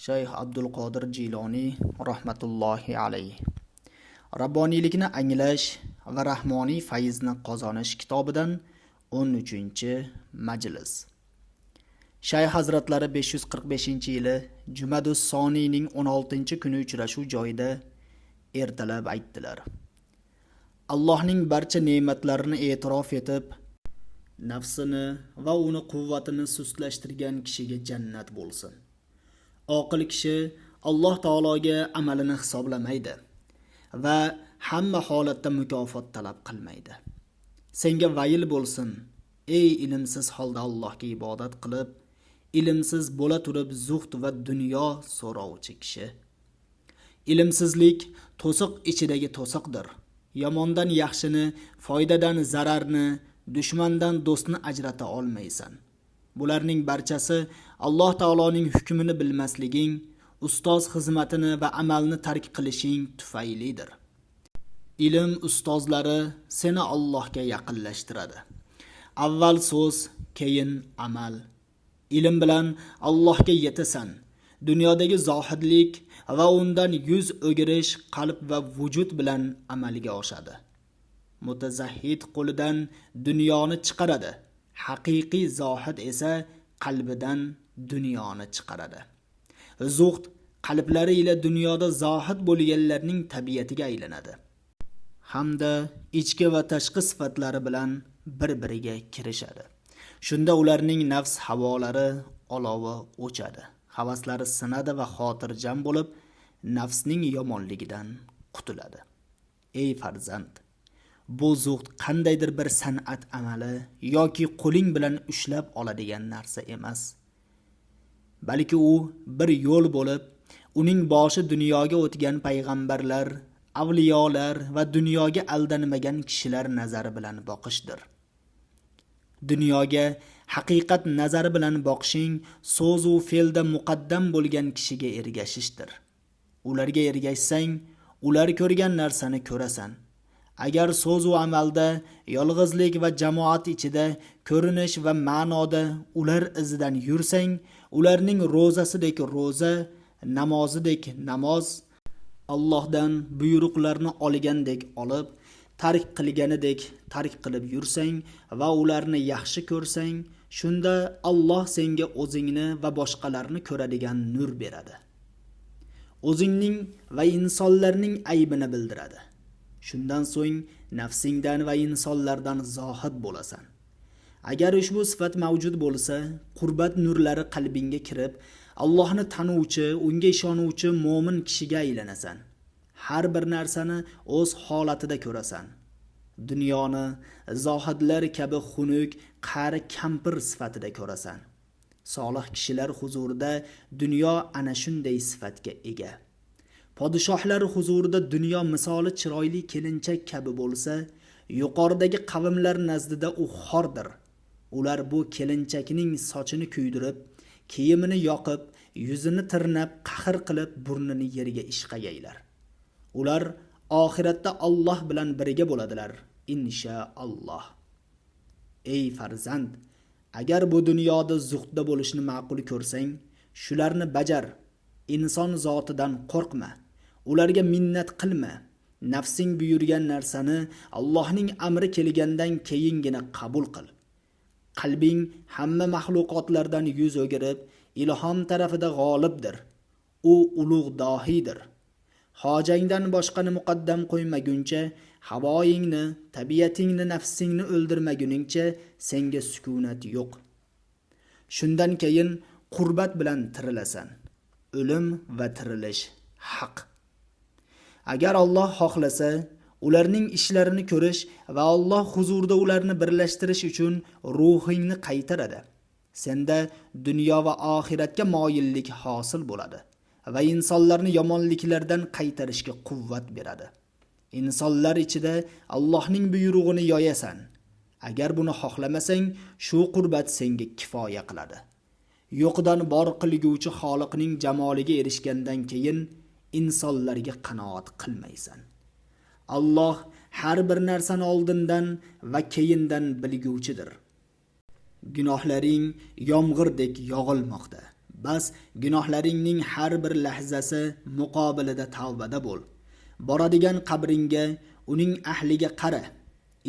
Shayx Abdulqodir Jiloniy rahmatullohi alayhi. Rabboniylikni anglash va rahmoniy fayzni qozonish kitobidan 13-majlis. Shayx Hazratlari 545-yili Jumadus Soniyning 16-kuni uchrashuv joyida ertalab aytdilar. Allohning barcha ne'matlarini e'tirof etib, nafsini va uni quvvatini sustlashtirgan kishiga jannat bo'lsin. Oqil kishi Alloh taologa amalini hisoblamaydi va hamma holatda mukofot talab qilmaydi. Senga vayl bo'lsin, ey ilmsiz holda Allohga ibodat qilib, ilmsiz bo'la turib zuhd va dunyo so'rovchi kishi. Ilmsizlik to'siq ichidagi to'siqdir. Yomondan yaxshini, foydadan zararni, dushmandan do'stni ajrata olmaysan. Bularning barchasi Alloh taoloning hukmini bilmasliging, ustoz xizmatini va amalni tark qilishing tufaylidir. Ilm ustozlari seni Allohga yaqinlashtiradi. Avval so'z, keyin amal. Ilm bilan Allohga yetasan. Dunyodagi zohidlik va undan yuz o'girish qalb va vujud bilan amalga oshadi. Mutazahhid qo'lidan dunyoni chiqaradi. Haqiqiy zohid esa qalbidan dunyoni chiqaradi. Zuhd qalblari ila dunyoda zohid bo'lganlarning tabiatiga aylanadi. Hamda ichki va tashqi sifatlari bilan bir-biriga kirishadi. Shunda ularning nafs havolari olovi o'chadi. Havaslari sinadi va xotirjam bo'lib, nafsning yomonligidan qutuladi. Ey farzand, bu zuhd qandaydir bir san'at amali yoki qo'ling bilan ushlab oladigan narsa emas. Balki u bir yo'l bo'lib, uning boshi dunyoga o'tgan payg'ambarlar, avliyolar va dunyoga aldanmagan kishilar nazari bilan boqishdir. Dunyoga haqiqat nazari bilan boqishing so'z va fe'lda muqaddam bo'lgan kishiga ergashishdir. Ularga ergashsang, ular ko'rgan narsani ko'rasan. Agar so'z va amalda, yolg'izlik va jamoat ichida, ko'rinish va ma'noda ular izidan yursang, ularning ro'zasidek ro'za, namozidek namoz, Allohdan buyruqlarni olgandek olib, tark qilganidek tark qilib yursang va ularni yaxshi ko'rsang, shunda Alloh senga o'zingni va boshqalarni ko'radigan nur beradi. O'zingning va insonlarning aybini bildiradi. Shundan so'ng nafsingdan va insonlardan zohid bo'lasan. Agar ushbu sifat mavjud bo'lsa, qurbat nurlari qalbingga kirib, Allohni tanuvchi, unga ishonuvchi mo'min kishiga aylanasan. Har bir narsani o'z holatida ko'rasan. Dunyoni zohidlar kabi xunuk, qari kampir sifatida ko'rasan. Solih kishilar huzurida dunyo ana shunday sifatga ega. Podshohlar huzurida dunyo misoli chiroyli kelinchak kabi bo'lsa, yuqoridagi qavmlar nazdida u xordir. Ular bu kelinchakning sochini kuydirib, kiyimini yoqib, yuzini tirnab, qahr qilib, burnini yerga ishqagaylar. Ular oxiratda Alloh bilan birga bo'ladilar, inshaalloh. Ey farzand, agar bu dunyoda zuhdda bo'lishni ma'qul ko'rsang, shularni bajar. Inson zotidan qo'rqma. Ularga minnat qilma. Nafsing buyurgan narsani Allohning amri kelgandan keyingina qabul qil. Qalbing hamma mahluqotlardan yuz o'girib, ilhom tarafida g'olibdir. U ulug' dohiydir. Hojangdan boshqani muqaddam qo'ymaguncha, havoyingni, tabiatingni, nafsingni o'ldirmaguningcha senga sukunat yo'q. Shundan keyin qurbat bilan tirilasan. O'lim va tirilish haq. Agar Alloh xohlasa, ularning ishlarini ko'rish va Alloh huzurida ularni birlashtirish uchun ruhingni qaytaradi. Senda dunyo va oxiratga moyillik hosil bo'ladi va insonlarni yomonliklardan qaytarishga quvvat beradi. Insonlar ichida Allohning buyrug'ini yoyasan. Agar buni xohlamasang, shu qurbat senga kifoya qiladi. Yo'qdan bor qilguvchi Xoliqning jamoliga erishgandan keyin insonlarga qanoat qilmaysan. Alloh har bir narsani oldindan va keyindan bilguvchidir. Gunohlaring yomg'irdek yog'ilmoqda. Bas gunohlaringning har bir lahzasi muqobilida tavbada bo'l. Boradigan qabringga, uning ahliga qara.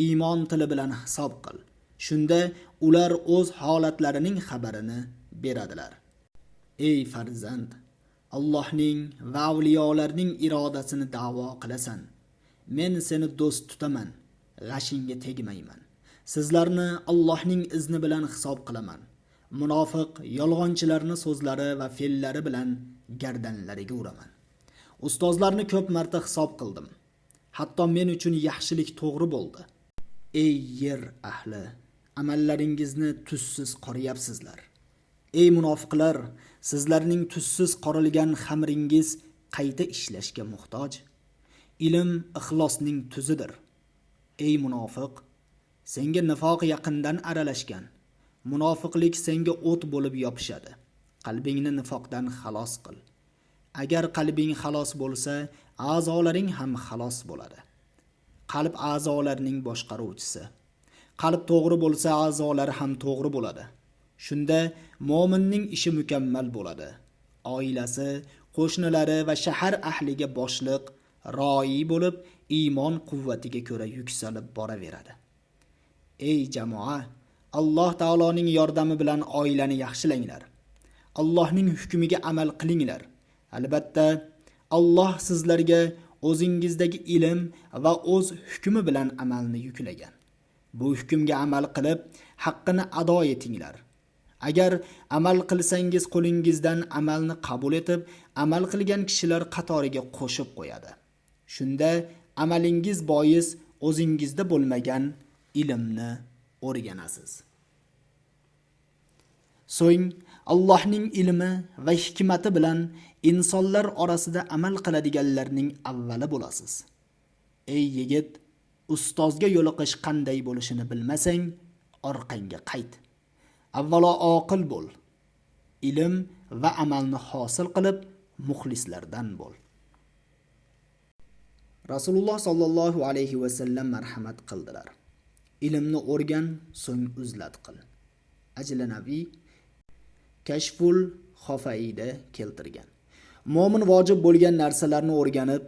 Iymon tili bilan hisob qil. Shunda ular o'z holatlarining xabarini beradilar. Ey farzand, Allohning va avliyolarning irodasini da'vo qilasan. Men seni do'st tutaman, g'ashingga tegmayman. Sizlarni Allohning izni bilan hisob qilaman. Munofiq, yolg'onchilarni so'zlari va fe'llari bilan gardanlariga uraman. Ustozlarni ko'p marta hisob qildim. Hatto men uchun yaxshilik to'g'ri bo'ldi. Ey yer ahli, amallaringizni tuzsiz qoriyapsizlar. Ey munofiqlar, sizlarning tuzsiz qorilgan xamringiz qayta ishlashga muhtoj. Ilm ixlosning tuzidir. Ey munofiq, senga nifoq yaqindan aralashgan. Munofiqlik senga o't bo'lib yopishadi. Qalbingni nifoqdan xalos qil. Agar qalbing xalos bo'lsa, a'zolaring ham xalos bo'ladi. Qalb a'zolarning boshqaruvchisi. Qalb to'g'ri bo'lsa, a'zolari ham to'g'ri bo'ladi. Shunda mo'minning ishi mukammal bo'ladi. Oilasi, qo'shnilari va shahar ahliga boshliq, roi bo'lib, iymon quvvatiga ko'ra yuksalib boraveradi. Ey jamoa, Alloh taoloning yordami bilan oilani yaxshilanglar. Allohning hukmiga amal qilinglar. Albatta, Alloh sizlarga o'zingizdagi ilm va o'z hukmi bilan amalni yuklagan. Bu hukmga amal qilib, haqqini ado etinglar. Agar amal qilsangiz qo'lingizdan amalni qabul etib, amal qilgan kishilar qatoriga qo'shib qo'yadi. Shunda amalingiz bois o'zingizda bo'lmagan ilmni o'rganasiz. So'ng Allohning ilmi va hikmati bilan insonlar orasida amal qiladiganlarning avvali bo'lasiz. Ey yigit, ustozga yo'liqish qanday bo'lishini bilmasang, orqangga qayt. Avvalo oqil bo'l. Ilm va amalni hosil qilib, muxlislardan bo'l. Rasululloh sallallohu alayhi va sallam marhamat qildilar. Ilmni o'rgan, so'ng uzlat qil. Ajlanaviy Kashful Xofaida keltirgan. Mo'min vojib bo'lgan narsalarni o'rganib,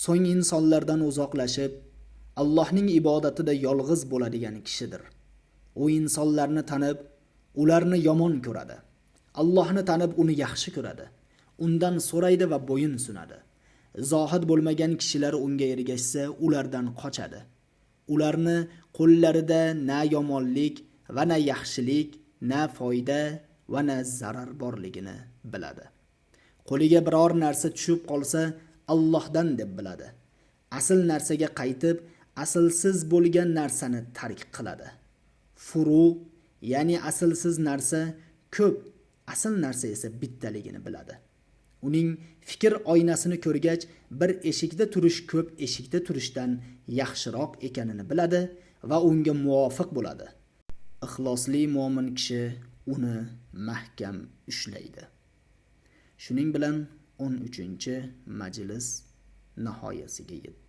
so'ng insonlardan uzoqlashib, Allohning ibodatida yolg'iz bo'ladigan kishidir. U insonlarni tanib, ularni yomon ko'radi. Allohni tanib uni yaxshi ko'radi. Undan so'raydi va bo'yin sunadi. Zohid bo'lmagan kishilar unga ergashsa, ulardan qochadi. Ularni qo'llarida na yomonlik va na yaxshilik, na foyda va na zarar borligini biladi. Qo'liga biror narsa tushib qolsa, Allohdan deb biladi. Asl narsaga qaytib, aslsiz bo'lgan narsani tark qiladi. Furu, ya'ni aslsiz narsa ko'p, asl narsa esa bittaligini biladi. Uning fikr oynasini ko'rgach, bir eshikda turish ko'p eshikda turishdan yaxshiroq ekanini biladi va unga muvofiq bo'ladi. Ixlosli mo'min kishi uni mahkam ushlaydi. Shuning bilan 13-majlis nihoyasiga yetdi.